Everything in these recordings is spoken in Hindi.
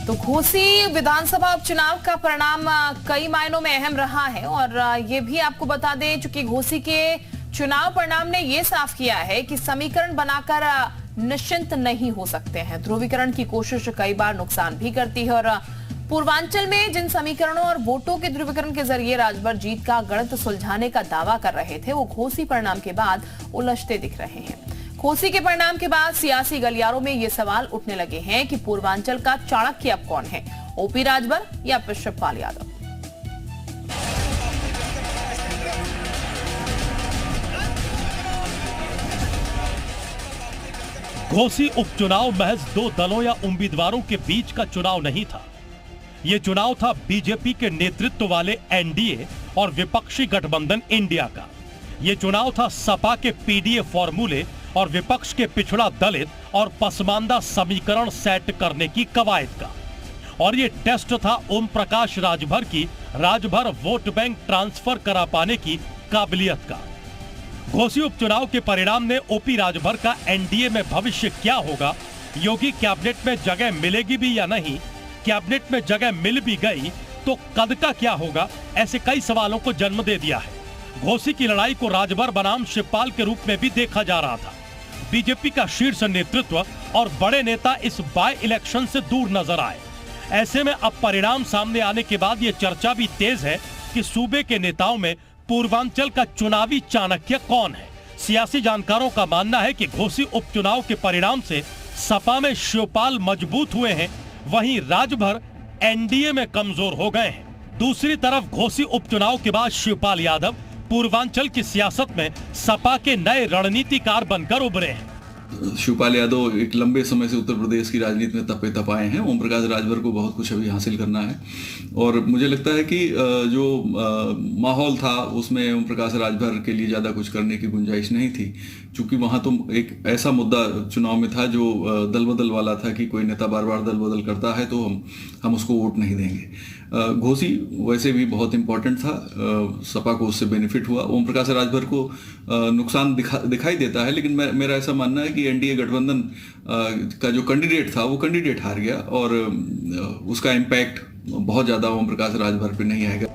तो घोसी विधानसभा उपचुनाव का परिणाम कई मायनों में अहम रहा है और ये भी आपको बता दें, चूंकि घोसी के चुनाव परिणाम ने ये साफ किया है कि समीकरण बनाकर निश्चिंत नहीं हो सकते हैं। ध्रुवीकरण की कोशिश कई बार नुकसान भी करती है और पूर्वांचल में जिन समीकरणों और वोटों के ध्रुवीकरण के जरिए राजभर जीत का गणित सुलझाने का दावा कर रहे थे, वो घोसी परिणाम के बाद उलझते दिख रहे हैं। घोसी के परिणाम के बाद सियासी गलियारों में ये सवाल उठने लगे हैं कि पूर्वांचल का चाणक्य अब कौन है, ओपी राजभर या शिवपाल यादव। घोसी उपचुनाव महज दो दलों या उम्मीदवारों के बीच का चुनाव नहीं था। यह चुनाव था बीजेपी के नेतृत्व वाले एनडीए और विपक्षी गठबंधन इंडिया का। यह चुनाव था सपा के पीडीए फॉर्मूले और विपक्ष के पिछड़ा दलित और पसमानदा समीकरण सेट करने की कवायद का। और ये टेस्ट था ओम प्रकाश राजभर की राजभर वोट बैंक ट्रांसफर करा पाने की काबिलियत का। घोसी उपचुनाव के परिणाम ने ओपी राजभर का एनडीए में भविष्य क्या होगा, योगी कैबिनेट में जगह मिलेगी भी या नहीं, कैबिनेट में जगह मिल भी गई तो कद का क्या होगा, ऐसे कई सवालों को जन्म दे दिया है। घोसी की लड़ाई को राजभर बनाम शिवपाल के रूप में भी देखा जा रहा था। बीजेपी का शीर्ष नेतृत्व और बड़े नेता इस बाय इलेक्शन से दूर नजर आए। ऐसे में अब परिणाम सामने आने के बाद यह चर्चा भी तेज है कि सूबे के नेताओं में पूर्वांचल का चुनावी चाणक्य कौन है। सियासी जानकारों का मानना है कि घोसी उपचुनाव के परिणाम से सपा में शिवपाल मजबूत हुए हैं, वहीं राजभर एनडीए में कमजोर हो गए हैं। दूसरी तरफ घोसी उपचुनाव के बाद शिवपाल यादव पूर्वांचल की सियासत में सपा के नए रणनीतिकार बनकर उभरे हैं। शिवपाल यादव एक लंबे समय से उत्तर प्रदेश की राजनीति में तपे तपाए हैं। ओम प्रकाश राजभर को बहुत कुछ अभी हासिल करना है और मुझे लगता है कि जो माहौल था उसमें ओम प्रकाश राजभर के लिए ज़्यादा कुछ करने की गुंजाइश नहीं थी, क्योंकि वहाँ तो एक ऐसा मुद्दा चुनाव में था जो दल बदल वाला था कि कोई नेता बार बार दल बदल करता है तो हम उसको वोट नहीं देंगे। घोसी वैसे भी बहुत इंपॉर्टेंट था, सपा को उससे बेनिफिट हुआ। ओम प्रकाश राजभर को नुकसान दिखाई देता है, लेकिन मेरा ऐसा मानना है कि एनडीए गठबंधन का जो कैंडिडेट था वो कैंडिडेट हार गया और उसका इम्पैक्ट बहुत ज्यादा ओम प्रकाश राजभर पे नहीं आएगा।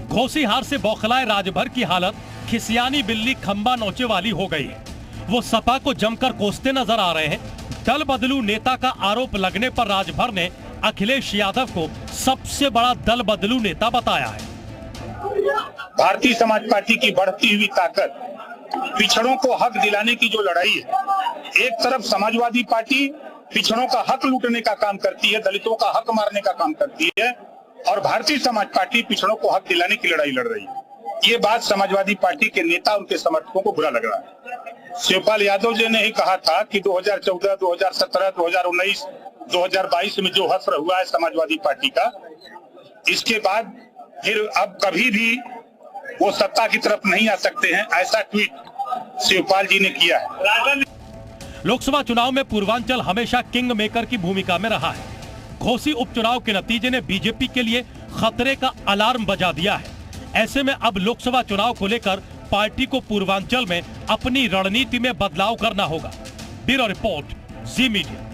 घोसी हार से बौखलाए राजभर की हालत खिसियानी बिल्ली खंबा नोचे वाली हो गई है। वो सपा को जमकर कोसते नजर आ रहे हैं। दल बदलू नेता का आरोप लगने पर राजभर ने अखिलेश यादव को सबसे बड़ा दल बदलू नेता बताया है। भारतीय समाज पार्टी की बढ़ती हुई ताकत, पिछड़ों को हक दिलाने की जो लड़ाई है, एक तरफ समाजवादी पार्टी पिछड़ों का हक लूटने का काम करती है, दलितों का हक मारने का काम करती है, और भारतीय समाज पार्टी पिछड़ों को हक दिलाने की लड़ाई लड़ रही है। ये बात समाजवादी पार्टी के नेता उनके समर्थकों को बुरा लग रहा है। शिवपाल यादव जी ने ही कहा था कि 2014, 2017, 2019, 2022 में जो हश्र हुआ है समाजवादी पार्टी का, इसके बाद फिर अब कभी भी वो सत्ता की तरफ नहीं आ सकते हैं, ऐसा ट्वीट शिवपाल जी ने किया है। लोकसभा चुनाव में पूर्वांचल हमेशा किंग मेकर की भूमिका में रहा है। घोसी उपचुनाव के नतीजे ने बीजेपी के लिए खतरे का अलार्म बजा दिया है। ऐसे में अब लोकसभा चुनाव को लेकर पार्टी को पूर्वांचल में अपनी रणनीति में बदलाव करना होगा। ब्यूरो रिपोर्ट, जी मीडिया।